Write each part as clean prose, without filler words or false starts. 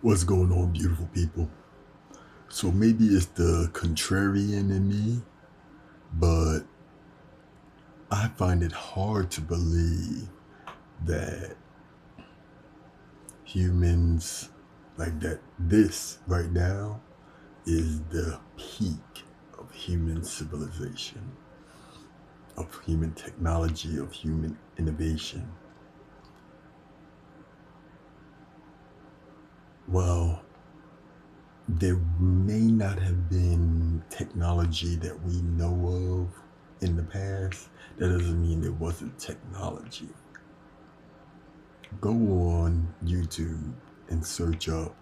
What's going on, beautiful people? So maybe it's the contrarian in me, but I find it hard to believe that humans, like that, this right now is the peak of human civilization, of human technology, of human innovation. Well, there may not have been technology that we know of in the past. That doesn't mean there wasn't technology. Go on YouTube and search up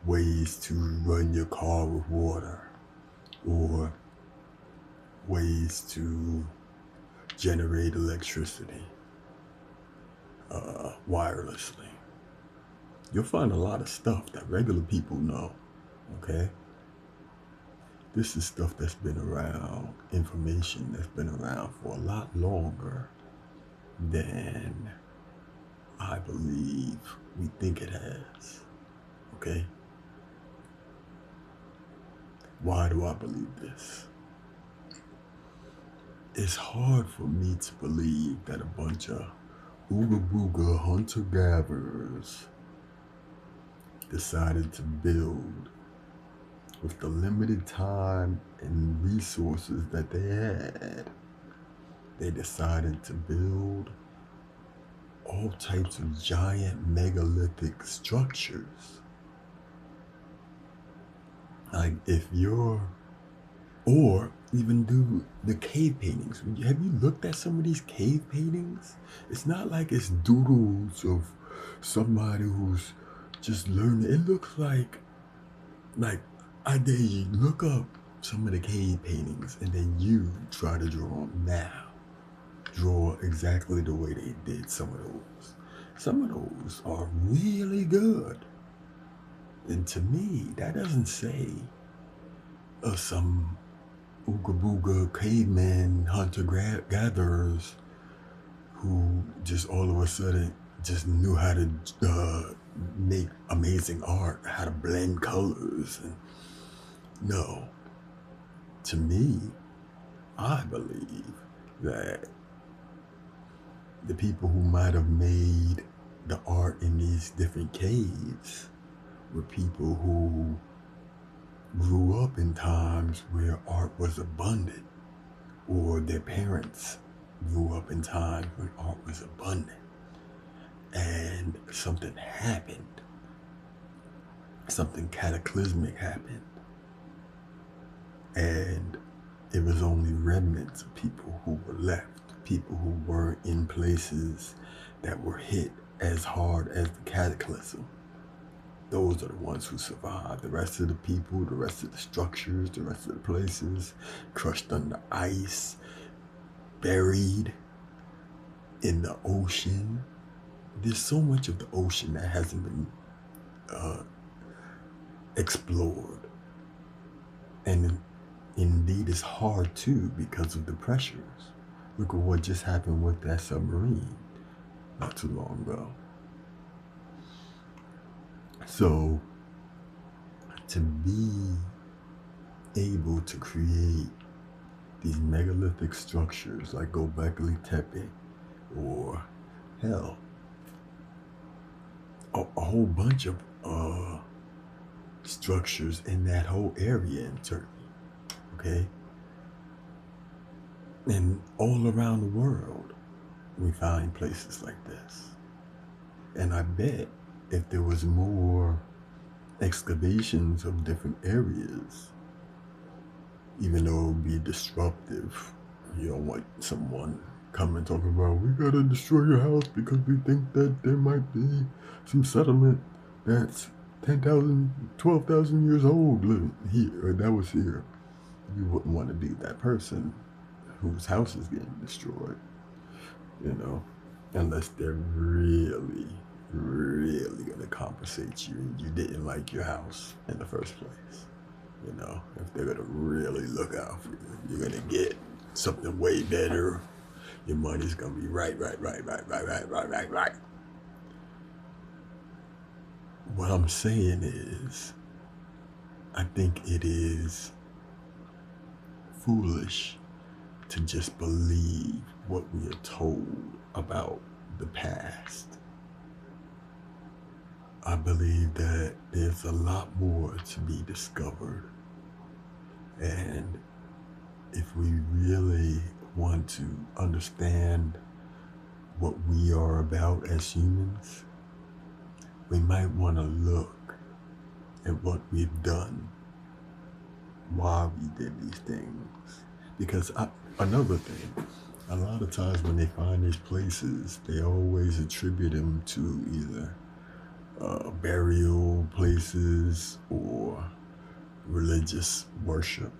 ways to run your car with water or ways to generate electricity wirelessly. You'll find a lot of stuff that regular people know, okay? This is stuff that's been around, information that's been around for a lot longer than I believe we think it has, okay? Why do I believe this? It's hard for me to believe that a bunch of ooga booga hunter gatherers decided to build with the limited time and resources that they had. They decided to build all types of giant megalithic structures. Like if you're, or even do the cave paintings. Have you looked at some of these cave paintings? It's not like it's doodles of somebody who's just learning. It looks like I dare you look up some of the cave paintings and then you try to draw them now. Draw exactly the way they did some of those. Some of those are really good. And to me, that doesn't say some ooga booga cavemen, hunter gatherers who just all of a sudden just knew how to make amazing art, how to blend colors. And no, to me, I believe that the people who might have made the art in these different caves were people who grew up in times where art was abundant, or their parents grew up in times when art was abundant, and something happened, something cataclysmic happened, and it was only remnants of people who were left, people who were in places that were hit as hard as the cataclysm. Those are the ones who survived. The rest of the people, the rest of the structures, the rest of the places, crushed under ice, buried in the ocean. There's so much of the ocean that hasn't been explored. And indeed, it's hard too because of the pressures. Look at what just happened with that submarine not too long ago. So, to be able to create these megalithic structures like Gobekli Tepe, or hell, a whole bunch of structures in that whole area in Turkey, okay? And all around the world, we find places like this. And I bet if there was more excavations of different areas, even though it would be disruptive, you don't want someone coming talking about, we gotta destroy your house because we think that there might be some settlement that's 10,000, 12,000 years old living here, or that was here. You wouldn't want to be that person whose house is getting destroyed, unless they're really, really gonna compensate you and you didn't like your house in the first place. If they're gonna really look out for you, you're gonna get something way better. Your money's gonna be right. what I'm saying is, I think it is foolish to just believe what we are told about the past. I believe that there's a lot more to be discovered. And if we really want to understand what we are about as humans, we might want to look at what we've done, why we did these things. Because another thing, a lot of times when they find these places, they always attribute them to either burial places or religious worship.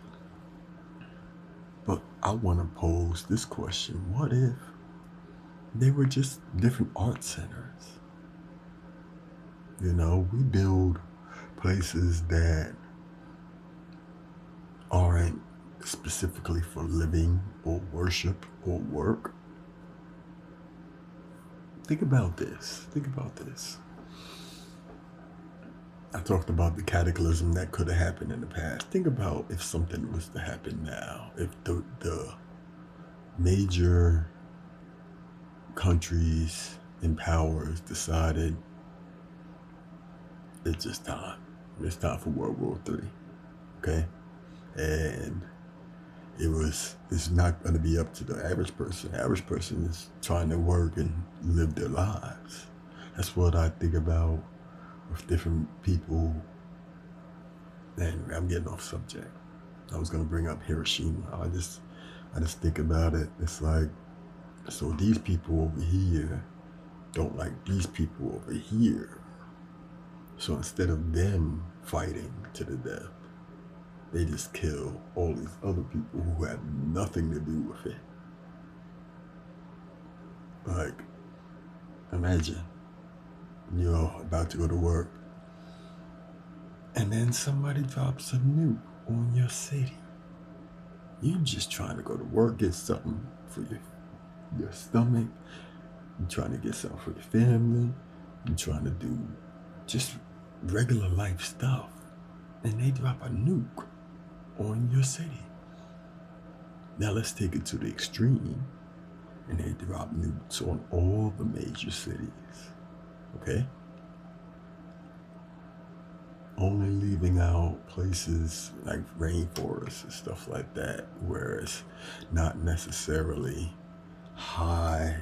But I want to pose this question: what if they were just different art centers? You know, we build places that aren't specifically for living or worship or work. Think about this. Think about this. I talked about the cataclysm that could have happened in the past. Think about if something was to happen now. If the major countries and powers decided it's just time. It's time for World War III. Okay? And it's not going to be up to the average person. The average person is trying to work and live their lives. That's what I think about with different people. And I'm getting off subject. I was going to bring up Hiroshima. I just think about it. It's like, so these people over here don't like these people over here. So instead of them fighting to the death, they just kill all these other people who have nothing to do with it. Like, imagine you're about to go to work and then somebody drops a nuke on your city. You're just trying to go to work, get something for your stomach. You're trying to get something for your family. You're trying to do just regular life stuff. And they drop a nuke on your city. Now let's take it to the extreme. And they drop nukes on all the major cities. Okay? Only leaving out places like rainforests and stuff like that, where it's not necessarily high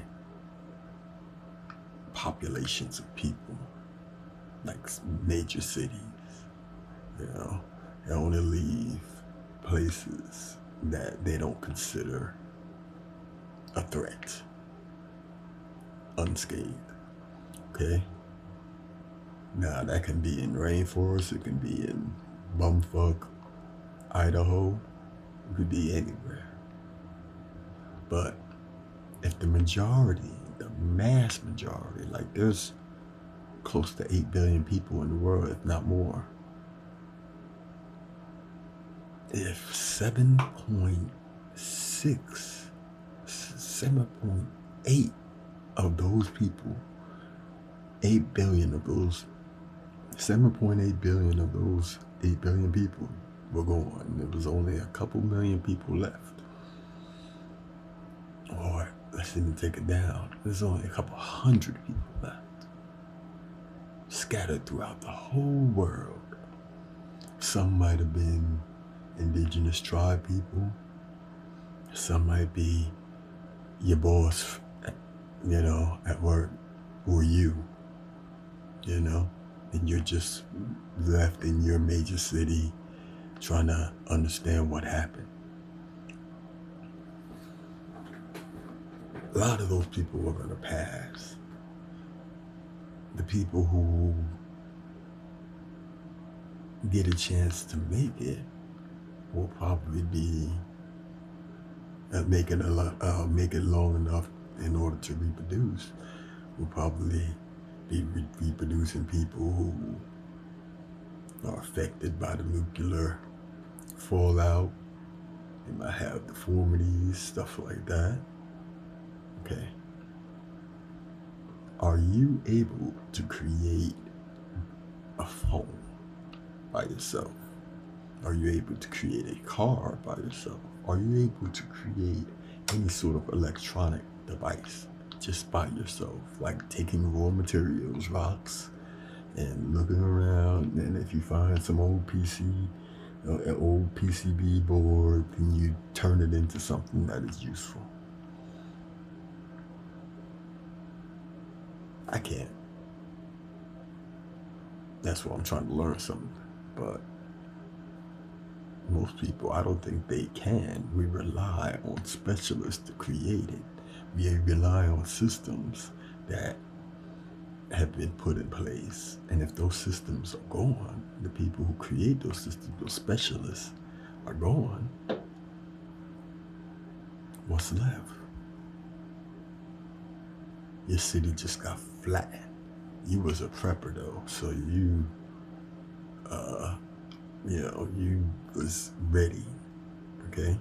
populations of people, like major cities. You know, they only leave places that they don't consider a threat unscathed. Okay? Now, that can be in rainforest, it can be in bumfuck Idaho, it could be anywhere. But if the majority, the mass majority, like there's close to 8 billion people in the world, if not more. If 7.8 of those people, 8 billion of those, 7.8 billion of those 8 billion people were gone. There was only a couple million people left. Or let's even take it down. There's only a couple hundred people left. Scattered throughout the whole world. Some might have been indigenous tribe people. Some might be your boss, you know, at work, or you know, and you're just left in your major city trying to understand what happened. A lot of those people are going to pass. The people who get a chance to make it will probably be make it long enough in order to reproduce. Will probably be reproducing people who are affected by the nuclear fallout. They might have deformities, stuff like that. Okay. Are you able to create a phone by yourself? Are you able to create a car by yourself? Are you able to create any sort of electronic device just by yourself? Like taking raw materials, rocks, and looking around, and if you find some old an old PCB board, then you turn it into something that is useful. I can't. That's what I'm trying to learn something. But most people, I don't think they can. We rely on specialists to create it. We rely on systems that have been put in place. And if those systems are gone, the people who create those systems, those specialists, are gone, what's left? Your city just got flattened. You was a prepper though, so you you was ready, okay?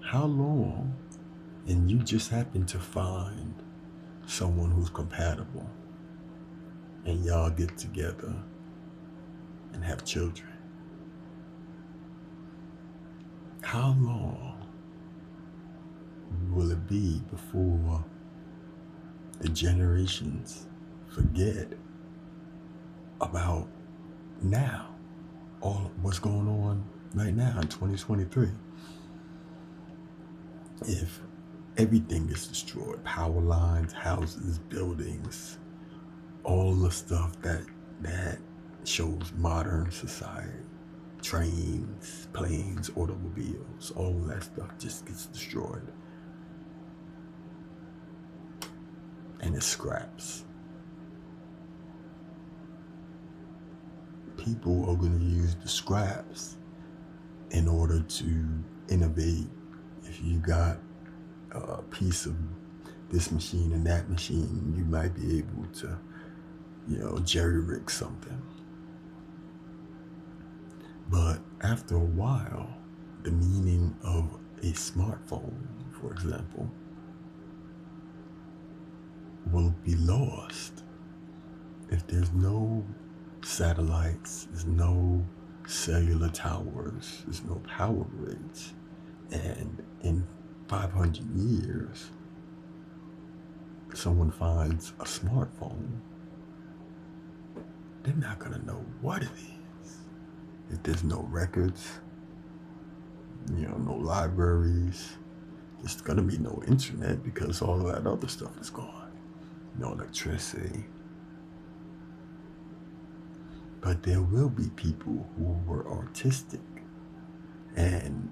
How long, and you just happen to find someone who's compatible, and y'all get together and have children. How long will it be before the generations forget about now, all what's going on right now in 2023? If everything is destroyed, power lines, houses, buildings, all the stuff that shows modern society, trains, planes, automobiles, all of that stuff just gets destroyed. And it scraps. People are going to use the scraps in order to innovate. If you got a piece of this machine and that machine, you might be able to, jerry-rig something. But after a while, the meaning of a smartphone, for example, will be lost. If there's no satellites, there's no cellular towers, there's no power grids, and in 500 years, someone finds a smartphone, they're not gonna know what it is. If there's no records, no libraries, there's gonna be no internet because all of that other stuff is gone. No electricity. But there will be people who were artistic and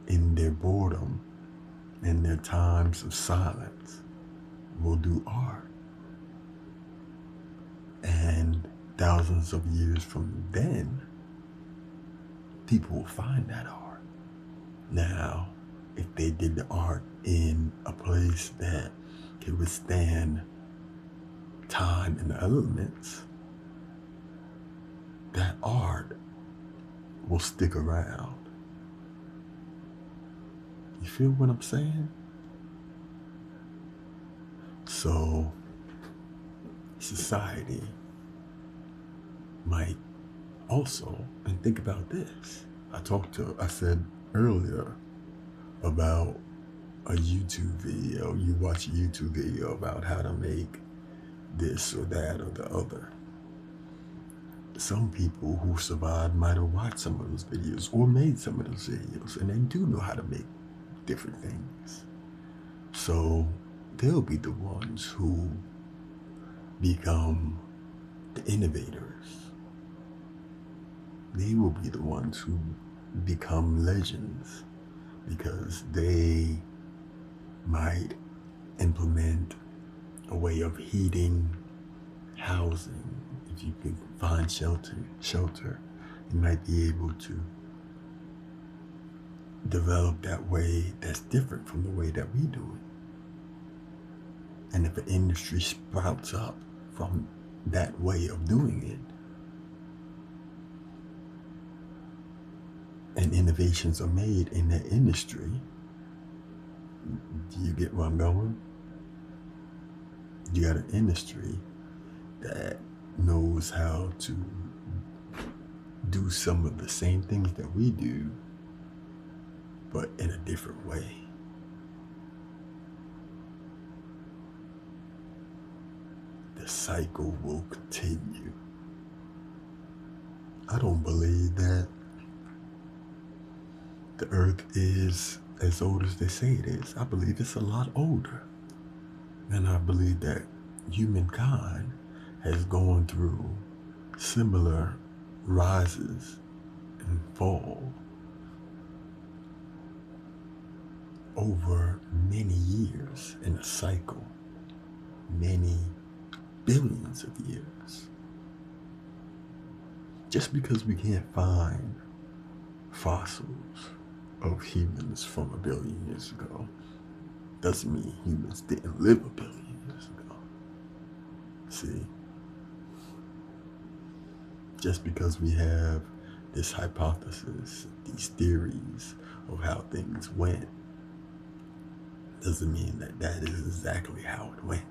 in their boredom, in their times of silence, will do art. And thousands of years from then, people will find that art. Now, if they did the art in a place that could withstand time and the elements, that art will stick around. You feel what I'm saying? So, society might also, and think about this. I said earlier about a YouTube video. You watch a YouTube video about how to make this or that or the other. Some people who survived might have watched some of those videos or made some of those videos, and they do know how to make different things. So they'll be the ones who become the innovators. They will be the ones who become legends because they might implement a way of heating, housing. If you can find shelter, you might be able to develop that way that's different from the way that we do it. And if an industry sprouts up from that way of doing it, and innovations are made in that industry, do you get where I'm going? You got an industry that knows how to do some of the same things that we do, but in a different way. The cycle will continue. I don't believe that the earth is as old as they say it is. I believe it's a lot older. And I believe that humankind has gone through similar rises and fall over many years in a cycle, many billions of years. Just because we can't find fossils of humans from a billion years ago doesn't mean humans didn't live a billion years ago. See? Just because we have this hypothesis, these theories of how things went, doesn't mean that that is exactly how it went.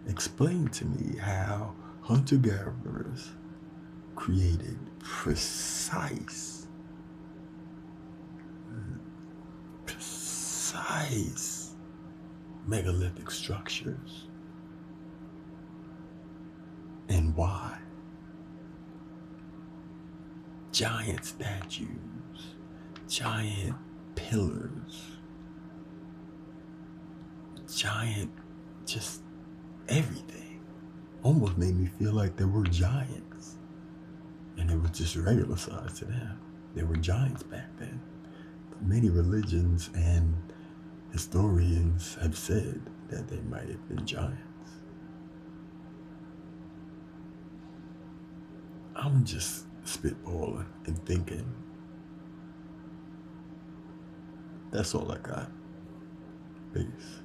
Explain to me how hunter-gatherers created precise megalithic structures, and why. Giant statues, giant pillars, giant, just everything. Almost made me feel like there were giants. And it was just regular size to them. There were giants back then. But many religions and historians have said that they might have been giants. I'm just spitballing and thinking. That's all I got. Peace.